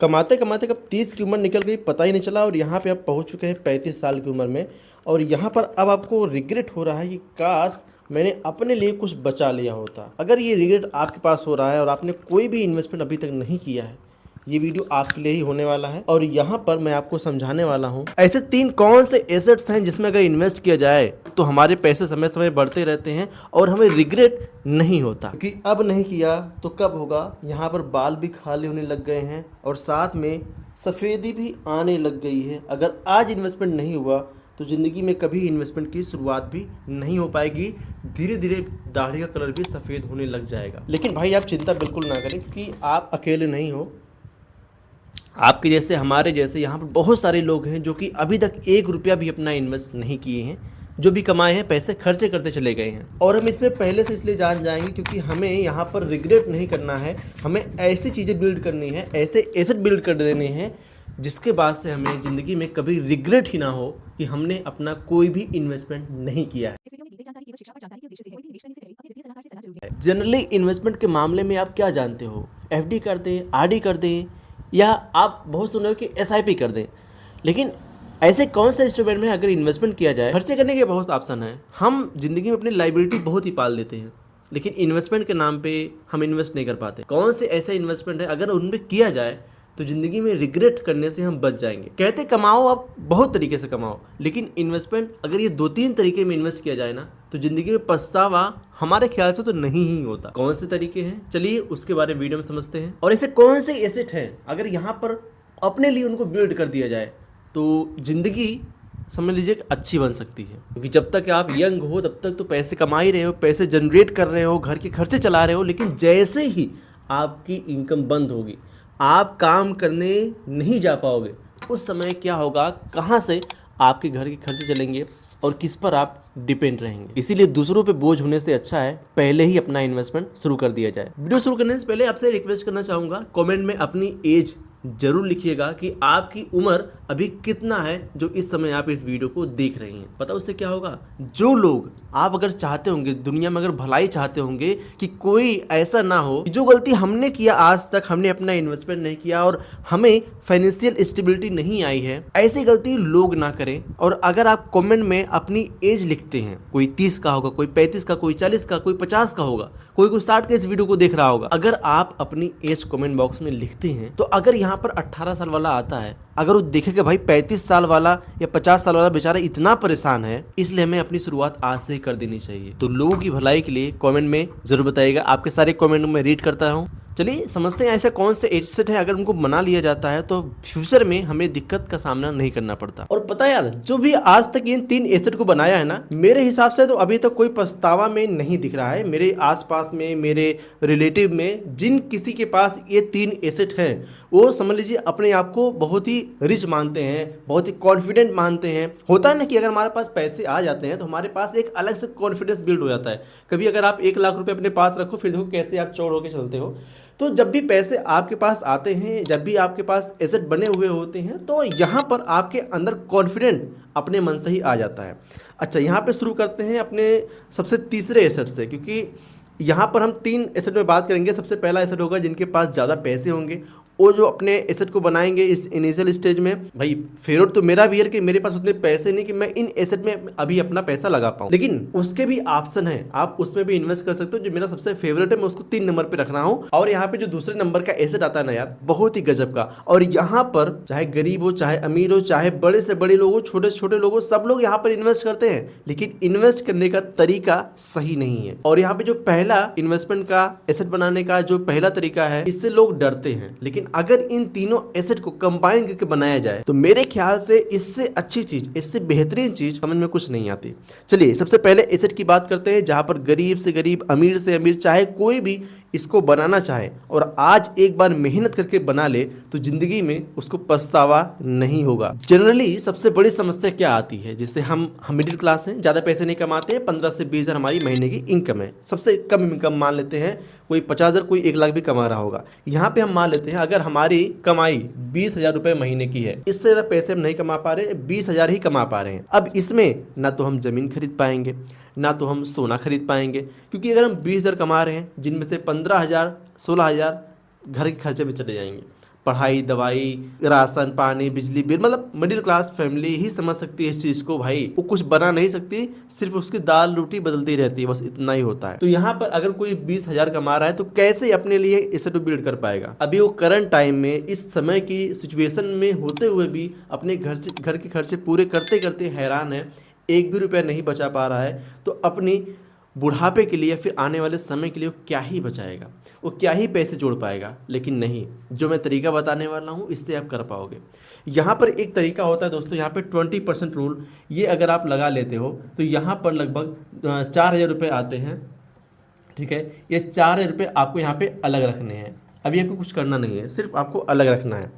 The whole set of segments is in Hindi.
कमाते कमाते कब 30 की उम्र निकल गई पता ही नहीं चला और यहाँ पे आप पहुँच चुके हैं 35 साल की उम्र में। और यहाँ पर अब आपको रिग्रेट हो रहा है कि काश मैंने अपने लिए कुछ बचा लिया होता। अगर ये रिग्रेट आपके पास हो रहा है और आपने कोई भी इन्वेस्टमेंट अभी तक नहीं किया है, ये वीडियो आपके लिए ही होने वाला है। और यहाँ पर मैं आपको समझाने वाला हूँ ऐसे 3 कौन से एसेट्स हैं जिसमें अगर इन्वेस्ट किया जाए तो हमारे पैसे समय समय बढ़ते रहते हैं और हमें रिग्रेट नहीं होता। क्योंकि अब नहीं किया तो कब होगा। यहाँ पर बाल भी खाली होने लग गए हैं और साथ में सफ़ेदी भी आने लग गई है। अगर आज इन्वेस्टमेंट नहीं हुआ तो ज़िंदगी में कभी इन्वेस्टमेंट की शुरुआत भी नहीं हो पाएगी। धीरे धीरे दाढ़ी का कलर भी सफ़ेद होने लग जाएगा। लेकिन भाई आप चिंता बिल्कुल ना करें, क्योंकि आप अकेले नहीं हो। आपके जैसे हमारे जैसे यहाँ पर बहुत सारे लोग हैं जो कि अभी तक 1 रुपया भी अपना इन्वेस्ट नहीं किए हैं। जो भी कमाए हैं पैसे खर्चे करते चले गए हैं। और हम इसमें पहले से इसलिए जान जाएंगे क्योंकि हमें यहाँ पर रिग्रेट नहीं करना है। हमें ऐसी चीज़ें बिल्ड करनी है, ऐसे एसेट बिल्ड कर देने हैं जिसके बाद से हमें ज़िंदगी में कभी रिग्रेट ही ना हो कि हमने अपना कोई भी इन्वेस्टमेंट नहीं किया है। जनरली इन्वेस्टमेंट के मामले में आप क्या जानते हो, एफडी कर दें, आरडी कर दें, या आप बहुत सुने हो कि एसआईपी कर दें। लेकिन ऐसे कौन से इंस्ट्रूमेंट में अगर इन्वेस्टमेंट किया जाए, खर्चे करने के बहुत ऑप्शन है। हम जिंदगी में अपनी लाइबिलिटी बहुत ही पाल लेते हैं, लेकिन इन्वेस्टमेंट के नाम पे हम इन्वेस्ट नहीं कर पाते। कौन से ऐसे इन्वेस्टमेंट है अगर उनमें किया जाए तो ज़िंदगी में रिग्रेट करने से हम बच जाएंगे। कहते कमाओ, आप बहुत तरीके से कमाओ, लेकिन इन्वेस्टमेंट अगर ये 2-3 तरीके में इन्वेस्ट किया जाए ना तो ज़िंदगी में पछतावा हमारे ख्याल से तो नहीं ही होता। कौन से तरीके हैं, चलिए उसके बारे में वीडियो में समझते हैं। और ऐसे कौन से एसेट हैं अगर यहाँ पर अपने लिए उनको बिल्ड कर दिया जाए तो ज़िंदगी समझ लीजिए कि अच्छी बन सकती है। क्योंकि जब तक आप यंग हो तब तक तो पैसे कमा ही रहे हो, पैसे जनरेट कर रहे हो, घर के खर्चे चला रहे हो। लेकिन जैसे ही आपकी इनकम बंद होगी, आप काम करने नहीं जा पाओगे, उस समय क्या होगा, कहाँ से आपके घर के खर्चे चलेंगे और किस पर आप डिपेंड रहेंगे। इसीलिए दूसरों पे बोझ होने से अच्छा है पहले ही अपना इन्वेस्टमेंट शुरू कर दिया जाए। वीडियो शुरू करने से पहले आपसे रिक्वेस्ट करना चाहूँगा, कमेंट में अपनी एज जरूर लिखिएगा कि आपकी उम्र अभी कितना है जो इस समय आप इस वीडियो को देख रहे हैं। पता उससे क्या होगा, जो लोग आप अगर चाहते होंगे दुनिया में, अगर भलाई चाहते होंगे कि कोई ऐसा ना हो जो गलती हमने किया आज तक, हमने अपना इन्वेस्टमेंट नहीं किया और हमें फाइनेंशियल स्टेबिलिटी नहीं आई है, ऐसी गलती लोग ना करें। और अगर आप कमेंट में अपनी एज लिखते हैं, कोई 30 का होगा, कोई 35 का, कोई 40 का, कोई 50 का होगा, कोई 60 के इस वीडियो को देख रहा होगा, अगर आप अपनी एज कमेंट बॉक्स में लिखते हैं तो अगर यहाँ पर 18 साल वाला आता है, अगर वो देखे कि भाई 35 साल वाला या 50 साल वाला बेचारा इतना परेशान है, इसलिए हमें अपनी शुरुआत आज से ही कर देनी चाहिए। तो लोगों की भलाई के लिए कमेंट में जरूर बताइएगा, आपके सारे कमेंट में रीड करता हूँ। चलिए समझते हैं ऐसे कौन से एसेट है अगर उनको बना लिया जाता है तो फ्यूचर में हमें दिक्कत का सामना नहीं करना पड़ता। और पता है यार, जो भी आज तक इन 3 एसेट को बनाया है ना, मेरे हिसाब से तो अभी तक कोई पछतावा में नहीं दिख रहा है। मेरे आसपास में, मेरे रिलेटिव में जिन किसी के पास ये 3 एसेट हैं, वो समझ लीजिए अपने आप को बहुत ही रिच मानते हैं, बहुत ही कॉन्फिडेंट मानते हैं। होता है ना कि अगर हमारे पास पैसे आ जाते हैं तो हमारे पास एक अलग से कॉन्फिडेंस बिल्ड हो जाता है। कभी अगर आप 1 लाख रुपए अपने पास रखो, फिर देखो कैसे आप चौड़ होकर चलते हो। तो जब भी पैसे आपके पास आते हैं, जब भी आपके पास एसेट बने हुए होते हैं, तो यहाँ पर आपके अंदर कॉन्फिडेंट अपने मन से ही आ जाता है। अच्छा, यहाँ पे शुरू करते हैं अपने सबसे तीसरे एसेट से, क्योंकि यहाँ पर हम 3 एसेट में बात करेंगे। सबसे पहला एसेट होगा जिनके पास ज़्यादा पैसे होंगे, वो जो अपने एसेट को बनाएंगे इस इनिशियल स्टेज में। भाई फेवरेट तो मेरा भी है कि मेरे पास उतने पैसे नहीं कि मैं इन एसेट में अभी अपना पैसा लगा पाऊँ, लेकिन उसके भी ऑप्शन है, आप उसमें भी इन्वेस्ट कर सकते हो। जो मेरा सबसे फेवरेट है मैं उसको 3 नंबर पे रख रहा हूँ। और यहाँ पे जो दूसरे नंबर का एसेट आता है ना यार, बहुत ही गजब का। और यहाँ पर चाहे गरीब हो, चाहे अमीर हो, चाहे बड़े से बड़े लोग हो, छोटे से छोटे लोग हो, सब लोग यहाँ पर इन्वेस्ट करते हैं, लेकिन इन्वेस्ट करने का तरीका सही नहीं है। और यहाँ पे जो पहला इन्वेस्टमेंट का एसेट बनाने का जो पहला तरीका है, इससे लोग डरते हैं। लेकिन अगर इन तीनों एसेट को कंबाइन करके बनाया जाए तो मेरे ख्याल से इससे अच्छी चीज, इससे बेहतरीन चीज समझ में कुछ नहीं आती। चलिए सबसे पहले एसेट की बात करते हैं, जहां पर गरीब से गरीब, अमीर से अमीर, चाहे कोई भी इसको बनाना चाहे और आज एक बार मेहनत करके बना ले तो जिंदगी में उसको पछतावा नहीं होगा। जनरली सबसे बड़ी समस्या क्या आती है, जिससे हम मिडिल क्लास हैं, ज़्यादा पैसे नहीं कमाते हैं, 15 से 20 हज़ार हमारी महीने की इनकम है। सबसे कम इनकम मान लेते हैं, कोई 50,000, कोई 1 लाख भी कमा रहा होगा। यहाँ पे हम मान लेते हैं अगर हमारी कमाई 20,000 रुपये महीने की है, इससे ज़्यादा पैसे हम नहीं कमा पा रहे हैं, 20,000 ही कमा पा रहे हैं। अब इसमें ना तो हम ज़मीन खरीद पाएंगे, ना तो हम सोना खरीद पाएंगे, क्योंकि अगर हम 20,000 कमा रहे हैं जिनमें से 15,000 16,000 घर के खर्चे में चले जाएंगे, पढ़ाई, दवाई, राशन पानी, बिजली बिल, मतलब मिडिल क्लास फैमिली ही समझ सकती है इस चीज़ को भाई। वो कुछ बना नहीं सकती, सिर्फ उसकी दाल रोटी बदलती रहती है, बस इतना ही होता है। तो यहाँ पर अगर कोई 20,000 कमा रहा है तो कैसे अपने लिए इसे तो बिल्ड कर पाएगा। अभी वो करंट टाइम में इस समय की सिचुएशन में होते हुए भी अपने घर के खर्चे पूरे करते करते हैरान है, एक भी रुपया नहीं बचा पा रहा है। तो अपनी बुढ़ापे के लिए, फिर आने वाले समय के लिए वो क्या ही बचाएगा, वो क्या ही पैसे जोड़ पाएगा। लेकिन नहीं, जो मैं तरीका बताने वाला हूँ इससे आप कर पाओगे। यहाँ पर एक तरीका होता है दोस्तों, यहाँ पे 20% रूल, ये अगर आप लगा लेते हो तो यहाँ पर लगभग 4,000 रुपये आते हैं। ठीक है, ये 4,000 रुपये आपको यहाँ पे अलग रखने हैं। अभी आपको कुछ करना नहीं है, सिर्फ आपको अलग रखना है।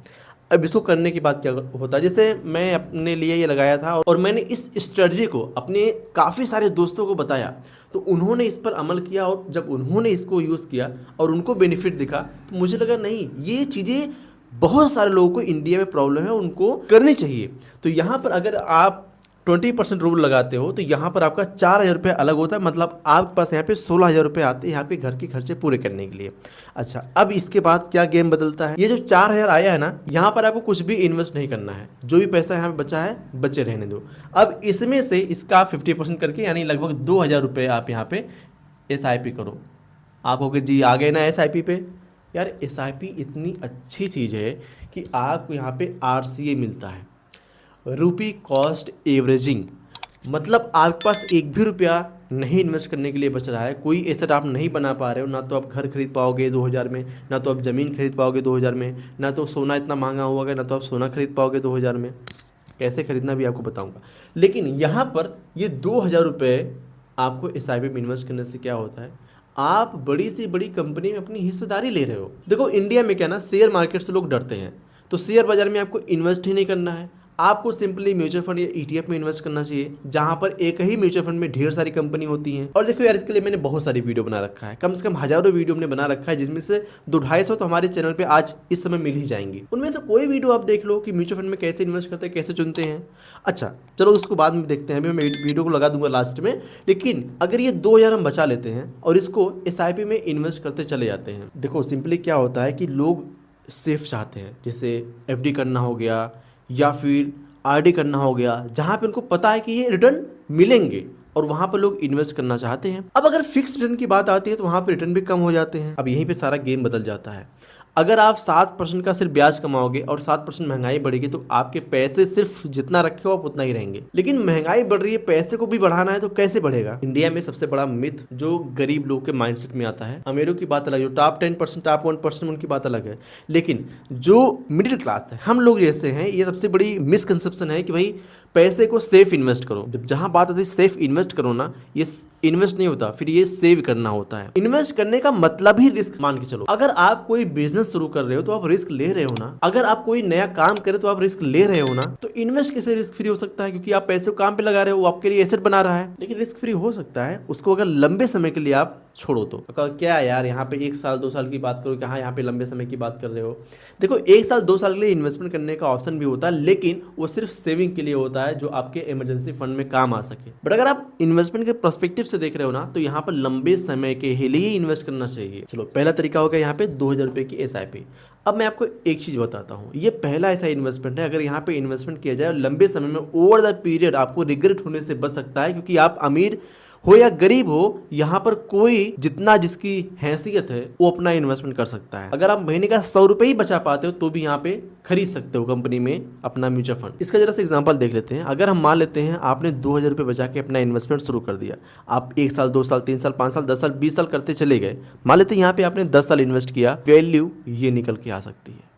अब इसको करने के बाद क्या होता है, जैसे मैं अपने लिए ये लगाया था और मैंने इस स्ट्रेटजी को अपने काफ़ी सारे दोस्तों को बताया, तो उन्होंने इस पर अमल किया। और जब उन्होंने इसको यूज़ किया और उनको बेनिफिट दिखा, तो मुझे लगा नहीं, ये चीज़ें बहुत सारे लोगों को इंडिया में प्रॉब्लम है, उनको करनी चाहिए। तो यहाँ पर अगर आप 20% रूल लगाते हो तो यहाँ पर आपका 4,000 रुपये अलग होता है, मतलब आपके पास यहाँ पे 16,000 रुपये आते हैं यहाँ पे घर के खर्चे पूरे करने के लिए। अच्छा, अब इसके बाद क्या गेम बदलता है, ये जो 4,000 आया है ना, यहाँ पर आपको कुछ भी इन्वेस्ट नहीं करना है, जो भी पैसा यहाँ पे बचा है बचे रहने दो। अब इसमें से इसका 50% करके, यानी लगभग 2,000 रुपये आप यहाँ पे SIP करो। आप कहोगे जी आ गए ना SIP पे। यार SIP इतनी अच्छी चीज़ है कि आपको यहाँ पे RCA मिलता है, रुपी कॉस्ट एवरेजिंग, मतलब आपके पास एक भी रुपया नहीं इन्वेस्ट करने के लिए बच रहा है। कोई एसेट आप नहीं बना पा रहे हो, ना तो आप घर खरीद पाओगे 2,000 में, ना तो आप ज़मीन खरीद पाओगे 2,000 में, ना तो सोना इतना महंगा होगा, ना तो आप सोना खरीद पाओगे 2,000 में। कैसे खरीदना भी आपको बताऊंगा। लेकिन यहाँ पर ये 2,000 रुपये आपको SIP में इन्वेस्ट करने से क्या होता है, आप बड़ी से बड़ी कंपनी में अपनी हिस्सेदारी ले रहे हो। देखो इंडिया में क्या ना, शेयर मार्केट से लोग डरते हैं, तो शेयर बाजार में आपको इन्वेस्ट ही नहीं करना है। आपको सिंपली म्यूचुअल फंड या ETF में इन्वेस्ट करना चाहिए, जहां पर एक ही म्यूचुअल फंड में ढेर सारी कंपनी होती हैं। और देखो यार, इसके लिए मैंने बहुत सारी वीडियो बना रखा है, कम से कम हजारों वीडियो मैंने बना रखा है, जिसमें से 200-250 तो हमारे चैनल पे आज इस समय मिल ही जाएंगी। उनमें से कोई वीडियो आप देख लो कि म्यूचुअल फंड में कैसे इन्वेस्ट करते हैं, कैसे चुनते हैं। अच्छा चलो उसको बाद में देखते हैं, अभी मैं वीडियो को लगा दूंगा लास्ट में। लेकिन अगर ये 2,000 हम बचा लेते हैं और इसको SIP में इन्वेस्ट करते चले जाते हैं, देखो सिंपली क्या होता है कि लोग सेफ चाहते हैं, जैसे FD करना हो गया या फिर RD करना हो गया, जहां पे उनको पता है कि ये रिटर्न मिलेंगे और वहां पर लोग इन्वेस्ट करना चाहते हैं। अब अगर फिक्स रिटर्न की बात आती है तो वहां पर रिटर्न भी कम हो जाते हैं। अब यहीं पे सारा गेम बदल जाता है। अगर आप 7% का सिर्फ ब्याज कमाओगे और 7% महंगाई बढ़ेगी, तो आपके पैसे सिर्फ जितना रखे हो आप उतना ही रहेंगे। लेकिन महंगाई बढ़ रही है, पैसे को भी बढ़ाना है, तो कैसे बढ़ेगा। इंडिया में सबसे बड़ा मिथ जो गरीब लोग के माइंडसेट में आता है, अमीरों की बात अलग है, जो टॉप 10% टॉप 1% उनकी बात अलग है, लेकिन जो मिडिल क्लास है, हम लोग जैसे हैं, ये सबसे बड़ी मिसकंसेप्शन है कि भाई पैसे को सेफ इन्वेस्ट करो। जब जहां बात आती है सेफ इन्वेस्ट करो ना, ये इन्वेस्ट नहीं होता, फिर ये सेव करना होता है। इन्वेस्ट करने का मतलब ही रिस्क मान के चलो। अगर आप कोई बिजनेस शुरू कर रहे हो तो आप रिस्क ले रहे हो ना, अगर आप कोई नया काम करे तो आप रिस्क ले रहे हो ना, तो इन्वेस्ट कैसे रिस्क फ्री हो सकता है, क्योंकि आप पैसे को काम पे लगा रहे हो, वो आपके लिए एसेट बना रहा है। लेकिन रिस्क फ्री हो सकता है उसको अगर लंबे समय के लिए आप छोड़ो तो। क्या यार यहाँ पे 1 साल 2 साल की बात करो, कहाँ यहाँ पे लंबे समय की बात कर रहे हो। देखो 1 साल 2 साल के लिए इन्वेस्टमेंट करने का ऑप्शन भी होता है, लेकिन वो सिर्फ सेविंग के लिए होता है, जो आपके इमरजेंसी फंड में काम आ सके। बट अगर आप इन्वेस्टमेंट के पर्सपेक्टिव से देख रहे हो ना, तो यहाँ पर लंबे समय के लिए इन्वेस्ट करना चाहिए। चलो पहला तरीका हो गया यहाँ पे 2,000 रुपये की SIP। अब मैं आपको एक चीज़ बताता हूँ, ये पहला ऐसा इन्वेस्टमेंट है, अगर यहाँ पे इन्वेस्टमेंट किया जाए और लंबे समय में ओवर द पीरियड आपको रिग्रेट होने से बच सकता है, क्योंकि आप अमीर हो या गरीब हो, यहाँ पर कोई जितना जिसकी हैसियत है वो अपना इन्वेस्टमेंट कर सकता है। अगर आप महीने का 100 रुपये ही बचा पाते हो तो भी यहाँ पे खरीद सकते हो कंपनी में अपना म्यूचुअल फंड। इसका जरा सा एग्जांपल देख लेते हैं। अगर हम मान लेते हैं आपने 2,000 रुपये बचा के अपना इन्वेस्टमेंट शुरू कर दिया, आप 1 साल 2 साल 3 साल 5 साल 10 साल 20 साल करते चले गए। मान लेते हैं यहाँ पे आपने 10 साल इन्वेस्ट किया, वैल्यू ये निकल के आ सकती है।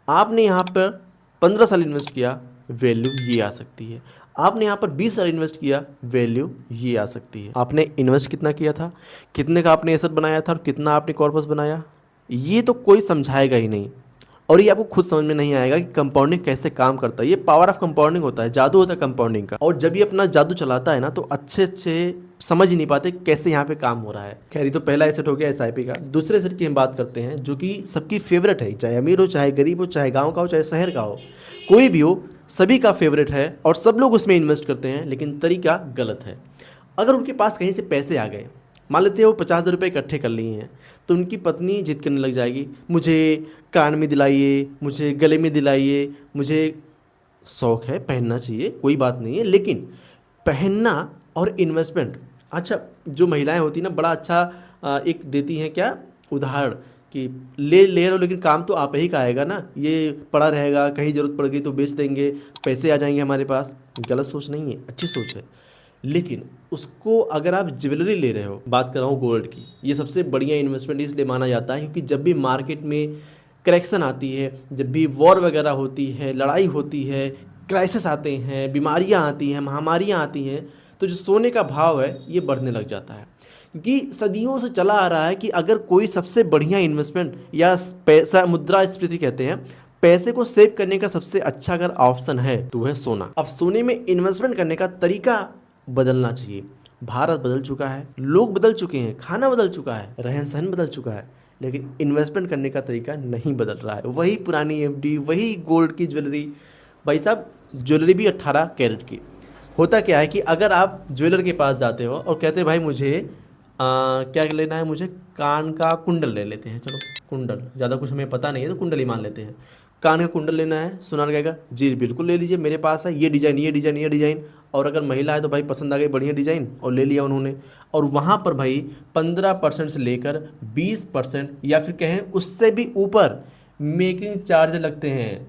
आपने यहाँ पर 15 साल इन्वेस्ट किया, वैल्यू ये आ सकती है। आपने यहाँ पर 20 साल इन्वेस्ट किया, वैल्यू ये आ सकती है। आपने इन्वेस्ट कितना किया था, कितने का आपने एसेट बनाया था और कितना आपने कॉर्पस बनाया, ये तो कोई समझाएगा ही नहीं। और ये आपको खुद समझ में नहीं आएगा कि कंपाउंडिंग कैसे काम करता है। ये पावर ऑफ कंपाउंडिंग होता है, जादू होता है कंपाउंडिंग का। और जब ये अपना जादू चलाता है ना, तो अच्छे समझ ही नहीं पाते कैसे यहाँ पे काम हो रहा है। खैर, ये तो पहला एसेट हो गया SIP का। दूसरे एसेट की हम बात करते हैं, जो कि सबकी फेवरेट है, चाहे अमीर हो, चाहे गरीब हो, चाहे गाँव का हो, चाहे शहर का हो, कोई भी हो, सभी का फेवरेट है और सब लोग उसमें इन्वेस्ट करते हैं। लेकिन तरीका गलत है। अगर उनके पास कहीं से पैसे आ गए, मान लेते हैं वो 50,000 रुपये इकट्ठे कर लिए हैं, तो उनकी पत्नी जिद करने लग जाएगी, मुझे कान में दिलाइए, मुझे गले में दिलाइए, मुझे शौक़ है पहनना चाहिए, कोई बात नहीं है, लेकिन पहनना और इन्वेस्टमेंट। अच्छा, जो महिलाएं होती हैं ना, बड़ा अच्छा एक देती हैं क्या उदाहरण कि ले ले रहे हो लेकिन काम तो आप ही का आएगा ना, ये पड़ा रहेगा, कहीं ज़रूरत पड़ गई तो बेच देंगे, पैसे आ जाएंगे हमारे पास। गलत सोच नहीं है, अच्छी सोच है। लेकिन उसको अगर आप ज्वेलरी ले रहे हो, बात कर रहा हूँ गोल्ड की, ये सबसे बढ़िया इन्वेस्टमेंट इसलिए माना जाता है क्योंकि जब भी मार्केट में करेक्शन आती है, जब भी वॉर वगैरह होती है, लड़ाई होती है, क्राइसिस आते हैं, बीमारियां आती हैं, महामारियां आती हैं, तो जो सोने का भाव है ये बढ़ने लग जाता है। क्योंकि सदियों से चला आ रहा है कि अगर कोई सबसे बढ़िया इन्वेस्टमेंट या पैसा मुद्रास्फीति कहते हैं, पैसे को सेव करने का सबसे अच्छा अगर ऑप्शन है तो वह सोना। अब सोने में इन्वेस्टमेंट करने का तरीका बदलना चाहिए। भारत बदल चुका है, लोग बदल चुके हैं, खाना बदल चुका है, रहन सहन बदल चुका है, लेकिन इन्वेस्टमेंट करने का तरीका नहीं बदल रहा है। वही पुरानी एफडी, वही गोल्ड की ज्वेलरी। भाई साहब, ज्वेलरी भी 18 कैरेट की। होता क्या है कि अगर आप ज्वेलर के पास जाते हो और कहते हैं भाई मुझे क्या लेना है, मुझे कान का कुंडल ले लेते हैं, चलो कुंडल, ज़्यादा कुछ हमें पता नहीं है तो कुंडल ही मान लेते हैं। कान का कुंडल लेना है, सुनार कहेगा जी बिल्कुल ले लीजिए, मेरे पास है ये डिज़ाइन, ये डिज़ाइन, ये डिज़ाइन। और अगर महिला है तो भाई पसंद आ गई बढ़िया डिज़ाइन और ले लिया उन्होंने। और वहाँ पर भाई 15% से लेकर 20% या फिर कहें उससे भी ऊपर मेकिंग चार्ज लगते हैं।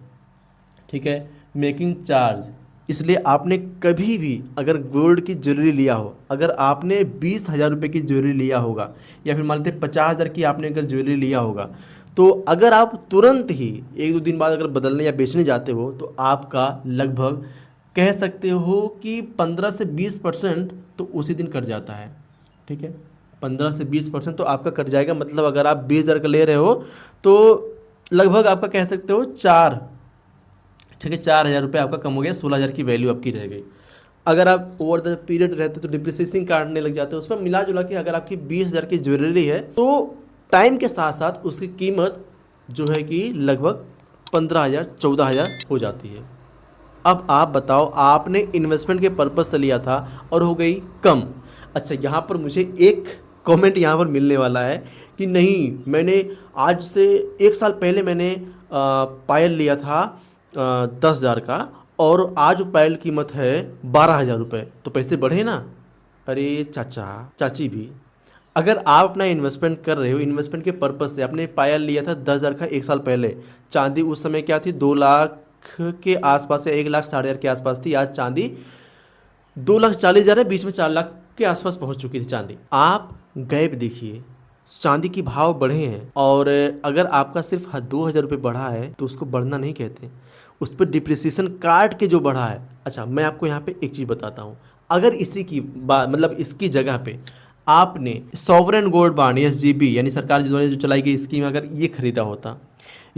ठीक है, मेकिंग चार्ज। इसलिए आपने कभी भी अगर गोल्ड की ज्वेलरी लिया हो, अगर आपने 20,000 रुपये की ज्वेलरी लिया होगा या फिर मान लेते 50,000 की आपने अगर ज्वेलरी लिया होगा, तो अगर आप तुरंत ही 1-2 दिन बाद अगर बदलने या बेचने जाते हो तो आपका लगभग कह सकते हो कि 15 से 20% तो उसी दिन कट जाता है। ठीक है, 15 से 20% तो आपका कट जाएगा। मतलब अगर आप 20,000 का ले रहे हो तो लगभग आपका कह सकते हो 4,000 रुपये आपका कम हो गया, 16,000 की वैल्यू आपकी रह गई। अगर आप ओवर द पीरियड रहते तो डिप्रिसिएशन काटने लग जाते हैं। उस पर मिला जुला के अगर आपकी 20,000 की ज्वेलरी है तो टाइम के साथ साथ उसकी कीमत जो है कि लगभग 15,000 14,000 हो जाती है। अब आप बताओ, आपने इन्वेस्टमेंट के पर्पज़ से लिया था और हो गई कम। अच्छा, यहाँ पर मुझे एक कमेंट यहाँ पर मिलने वाला है कि नहीं, मैंने आज से 1 साल पहले मैंने पायल लिया था 10,000 का और आज पायल कीमत है 12,000 रुपये, तो पैसे बढ़े ना। अरे चाचा चाची भी, अगर आप अपना इन्वेस्टमेंट कर रहे हो, इन्वेस्टमेंट के पर्पज़ से आपने पायल लिया था 10,000 का 1 साल पहले, चांदी उस समय क्या थी, 2 लाख के आसपास या 1 लाख 60,000 के आसपास थी। आज चांदी 2,40,000 है, बीच में 4 लाख के आसपास पहुंच चुकी थी चांदी। आप गैप देखिए, चांदी की भाव बढ़े हैं और अगर आपका सिर्फ 2,000 रुपये बढ़ा है तो उसको बढ़ना नहीं कहते, उस पर डिप्रिसिएशन काट के जो बढ़ा है। अच्छा, मैं आपको यहाँ पे एक चीज़ बताता हूँ, अगर इसी की बात मतलब इसकी जगह पे आपने सॉवरेन गोल्ड बॉन्ड SGB यानी सरकार द्वारा जो चलाई गई स्कीम अगर ये खरीदा होता,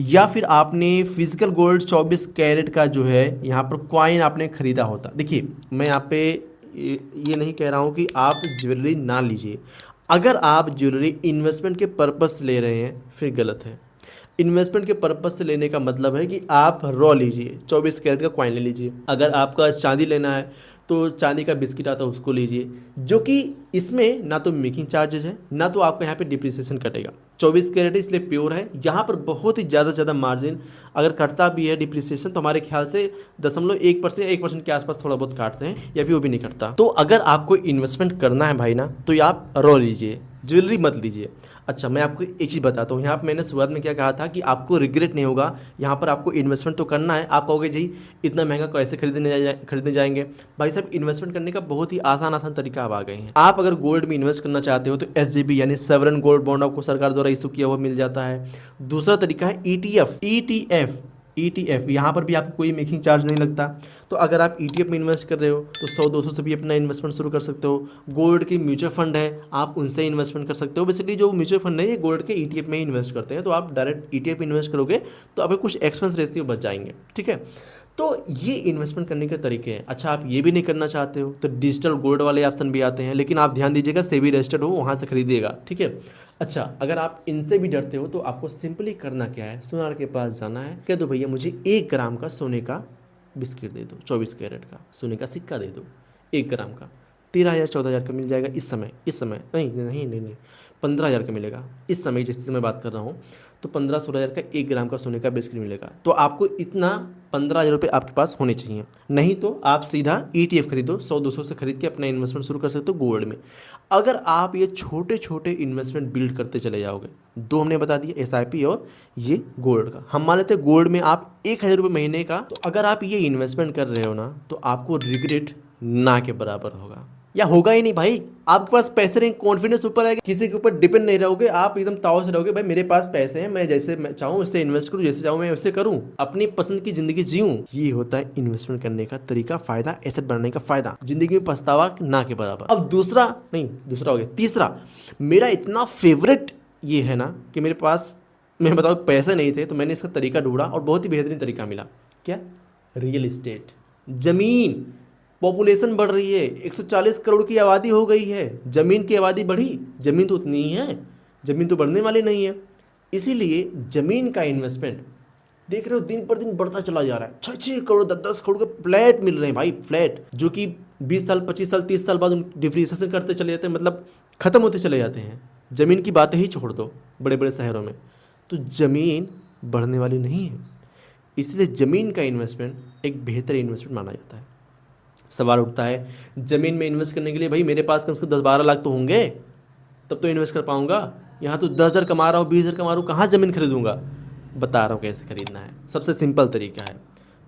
या फिर आपने फिजिकल गोल्ड 24 कैरेट का जो है यहाँ पर कॉइन आपने ख़रीदा होता। देखिए, मैं यहाँ पे ये नहीं कह रहा हूँ कि आप ज्वेलरी ना लीजिए। अगर आप ज्वेलरी इन्वेस्टमेंट के पर्पज़ से ले रहे हैं फिर गलत है। इन्वेस्टमेंट के पर्पज़ से लेने का मतलब है कि आप रॉ लीजिए, 24 कैरेट का कॉइन ले लीजिए। अगर आपका चांदी लेना है तो चांदी का बिस्किट आता है उसको लीजिए, जो कि इसमें ना तो मेकिंग चार्जेस है ना तो आपका यहाँ पे डिप्रिसिएशन कटेगा। 24 कैरेट इसलिए प्योर है, यहाँ पर बहुत ही ज़्यादा मार्जिन अगर कटता भी है डिप्रिसिएशन तो हमारे ख्याल से 0.1% या 1% के आसपास थोड़ा बहुत काटते हैं या फिर वो भी नहीं कटता। तो अगर आपको इन्वेस्टमेंट करना है भाई ना, तो आप रॉ लीजिए, ज्वेलरी मत लीजिए। अच्छा, मैं आपको एक चीज़ बताता हूँ, यहाँ पर मैंने शुरुआत में क्या कहा था कि आपको रिग्रेट नहीं होगा। यहाँ पर आपको इन्वेस्टमेंट तो करना है, आप कहोगे जी इतना महंगा कैसे खरीदने जाएंगे। भाई साहब, इन्वेस्टमेंट करने का बहुत ही आसान तरीका अब आ गए हैं। आप अगर गोल्ड में इन्वेस्ट करना चाहते हो तो SGB यानी सॉवरेन गोल्ड बॉन्ड आपको सरकार द्वारा इशू किया हुआ मिल जाता है। दूसरा तरीका है ETF। यहाँ पर भी आपको कोई मेकिंग चार्ज नहीं लगता। तो अगर आप ETF में इन्वेस्ट कर रहे हो तो 100-200 से भी अपना इन्वेस्टमेंट शुरू कर सकते हो। गोल्ड की म्यूचुअल फंड है, आप उनसे इन्वेस्टमेंट कर सकते हो। बेसिकली जो म्यूचुअल फंड है ये गोल्ड के ETF में ही इन्वेस्ट करते हैं, तो आप डायरेक्ट ETF इन्वेस्ट करोगे तो आपके कुछ एक्सपेंस रेशियो बच जाएंगे। ठीक है, तो ये इन्वेस्टमेंट करने के तरीके हैं। अच्छा, आप ये भी नहीं करना चाहते हो तो डिजिटल गोल्ड वाले ऑप्शन भी आते हैं, लेकिन आप ध्यान दीजिएगा सेबी रजिस्टर्ड हो वहाँ से खरीदिएगा। ठीक है, अच्छा, अगर आप इनसे भी डरते हो तो आपको सिंपली करना क्या है, सुनार के पास जाना है, कह दो भैया मुझे 1 ग्राम का सोने का बिस्किट दे दो, 24 कैरेट का सोने का सिक्का दे दो 1 ग्राम का। 13,000 14,000 का मिल जाएगा इस समय नहीं 15,000 का मिलेगा इस समय, जिस समय बात कर रहा हूँ। तो 15-16,000 का 1 ग्राम का सोने का बेसिकली मिलेगा। तो आपको इतना 15,000 रुपये आपके पास होने चाहिए, नहीं तो आप सीधा ETF खरीदो, 100-200 से खरीद के अपना इन्वेस्टमेंट शुरू कर सकते हो गोल्ड में। अगर आप ये छोटे छोटे इन्वेस्टमेंट बिल्ड करते चले जाओगे, दो हमने बता दिया, SIP और ये गोल्ड का। हम मान लेते हैं गोल्ड में आप 1,000 रुपये महीने का, तो अगर आप ये इन्वेस्टमेंट कर रहे हो ना, तो आपको रिग्रेट ना के बराबर होगा, या होगा ही नहीं भाई। आपके पास पैसे नहीं, कॉन्फिडेंस ऊपर आएगा, किसी के ऊपर डिपेंड नहीं रहोगे, आप एकदम ताव से रहोगे, भाई मेरे पास पैसे हैं, मैं जैसे मैं चाहूँ उससे इन्वेस्ट करूँ, जैसे चाहूँ मैं वैसे करूँ, अपनी पसंद की जिंदगी जीऊँ। ये होता है इन्वेस्टमेंट करने का तरीका, फायदा, एसेट बनाने का फायदा, जिंदगी में पछतावा ना के बराबर। अब दूसरा हो गया, तीसरा मेरा इतना फेवरेट ये है ना कि मेरे पास, मैं बताऊँ, पैसे नहीं थे तो मैंने इसका तरीका ढूंढा और बहुत ही बेहतरीन तरीका मिला। क्या? रियल इस्टेट, जमीन। पॉपुलेशन बढ़ रही है, 140 करोड़ की आबादी हो गई है, जमीन की आबादी बढ़ी, जमीन तो उतनी ही है, जमीन तो बढ़ने वाली नहीं है। इसीलिए जमीन का इन्वेस्टमेंट देख रहे हो दिन पर दिन बढ़ता चला जा रहा है। 6-6 करोड़ 10-10 करोड़ के फ्लैट मिल रहे हैं भाई, फ्लैट, जो कि 20 साल 25 साल 30 साल बाद उन डिप्रिसिएशन करते चले जाते हैं, मतलब खत्म होते चले जाते हैं। ज़मीन की बातें ही छोड़ दो बड़े बड़े शहरों में, तो ज़मीन बढ़ने वाली नहीं है। इसलिए ज़मीन का इन्वेस्टमेंट एक बेहतर इन्वेस्टमेंट माना जाता है। सवाल उठता है ज़मीन में इन्वेस्ट करने के लिए, भाई मेरे पास कम से कम 10-12 लाख तो होंगे, तब तो इन्वेस्ट कर पाऊंगा। यहाँ तो 10,000 कमा रहा हूँ, 20,000 कमा रहा हूँ, कहाँ ज़मीन खरीदूंगा? बता रहा हूँ कैसे खरीदना है, सबसे सिंपल तरीका है।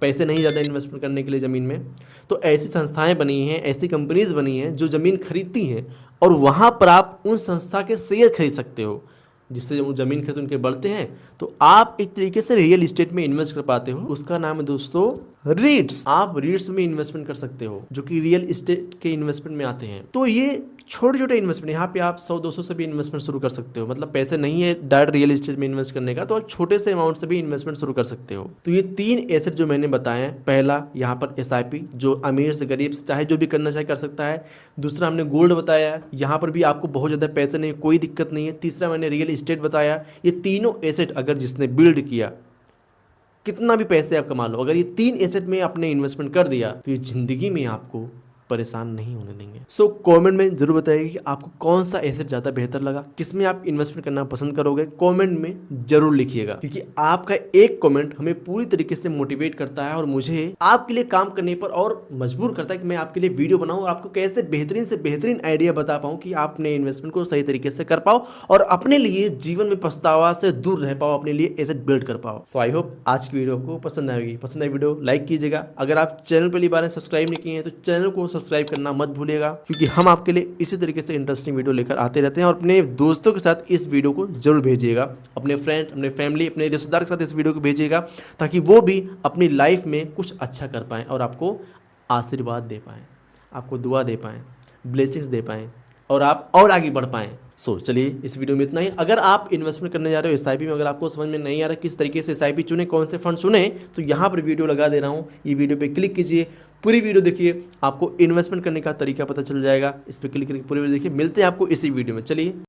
पैसे नहीं ज़्यादा इन्वेस्टमेंट करने के लिए ज़मीन में, तो ऐसी संस्थाएं बनी हैं, ऐसी कंपनीज बनी हैं जो ज़मीन खरीदती हैं, और वहाँ पर आप उन संस्था के शेयर खरीद सकते हो, जिससे वो ज़मीन खरीद उनके बढ़ते हैं, तो आप एक तरीके से रियल इस्टेट में इन्वेस्ट कर पाते हो। उसका नाम है दोस्तों रीट्स। आप रीट्स में इन्वेस्टमेंट कर सकते हो, जो कि रियल इस्टेट के इन्वेस्टमेंट में आते हैं। तो ये छोटे छोटे इन्वेस्टमेंट, यहाँ पे आप 100-200 से भी इन्वेस्टमेंट शुरू कर सकते हो। मतलब पैसे नहीं है डायरेक्ट रियल इस्टेट में इन्वेस्ट करने का, तो आप छोटे से अमाउंट से भी इन्वेस्टमेंट शुरू कर सकते हो। तो ये 3 एसेट जो मैंने बताए हैं, पहला यहाँ पर SIP, जो अमीर से गरीब से चाहे जो भी करना चाहे कर सकता है। दूसरा हमने गोल्ड बताया, यहाँ पर भी आपको बहुत ज़्यादा पैसे नहीं, कोई दिक्कत नहीं है। तीसरा मैंने रियल इस्टेट बताया। ये तीनों एसेट अगर जिसने बिल्ड किया, कितना भी पैसे आप कमा लो, अगर ये 3 एसेट में आपने इन्वेस्टमेंट कर दिया, तो ये जिंदगी में आपको परेशान नहीं होने देंगे। सो कमेंट में जरूर बताइए कि आपको कौन सा एसेट ज़्यादा बेहतर लगा, किसमें आप इन्वेस्टमेंट करना पसंद करोगे। कमेंट में जरूर लिखिएगा, क्योंकि आपका एक कमेंट हमें पूरी तरीके से मोटिवेट करता है और मुझे आपके लिए काम करने पर और मजबूर करता है कि मैं आपके लिए वीडियो बनाऊं और आपको कैसे बेहतरीन से बेहतरीन आइडिया बता पाऊं कि आप अपने इन्वेस्टमेंट को सही तरीके से कर पाओ और अपने लिए जीवन में पछतावा से दूर रह पाओ, अपने लिए एसेट बिल्ड कर पाओ। सो आई होप आज की वीडियो आपको पसंद आएगी। पसंद आई वीडियो लाइक कीजिएगा। अगर आप चैनल पहली बार सब्सक्राइब नहीं किए हैं तो चैनल को सब्सक्राइब करना मत भूलिएगा, क्योंकि हम आपके लिए इसी तरीके से इंटरेस्टिंग वीडियो लेकर आते रहते हैं। और अपने दोस्तों के साथ इस वीडियो को जरूर भेजिएगा, अपने फ्रेंड, अपने फैमिली, अपने रिश्तेदार के साथ इस वीडियो को भेजिएगा, ताकि वो भी अपनी लाइफ में कुछ अच्छा कर पाएँ और आपको आशीर्वाद दे पाएँ, आपको दुआ दे पाएँ, ब्लेसिंग्स दे पाएँ और आप और आगे बढ़ पाएँ। सो चलिए इस वीडियो में इतना ही। अगर आप इन्वेस्टमेंट करने जा रहे हो SIP में, अगर आपको समझ में नहीं आ रहा किस तरीके से SIP चुने, कौन से फंड चुने, तो यहाँ पर वीडियो लगा दे रहा हूँ, ये वीडियो पे क्लिक कीजिए, पूरी वीडियो देखिए, आपको इन्वेस्टमेंट करने का तरीका पता चल जाएगा। इस पर क्लिक करके पूरी वीडियो देखिए। मिलते हैं आपको इसी वीडियो में। चलिए।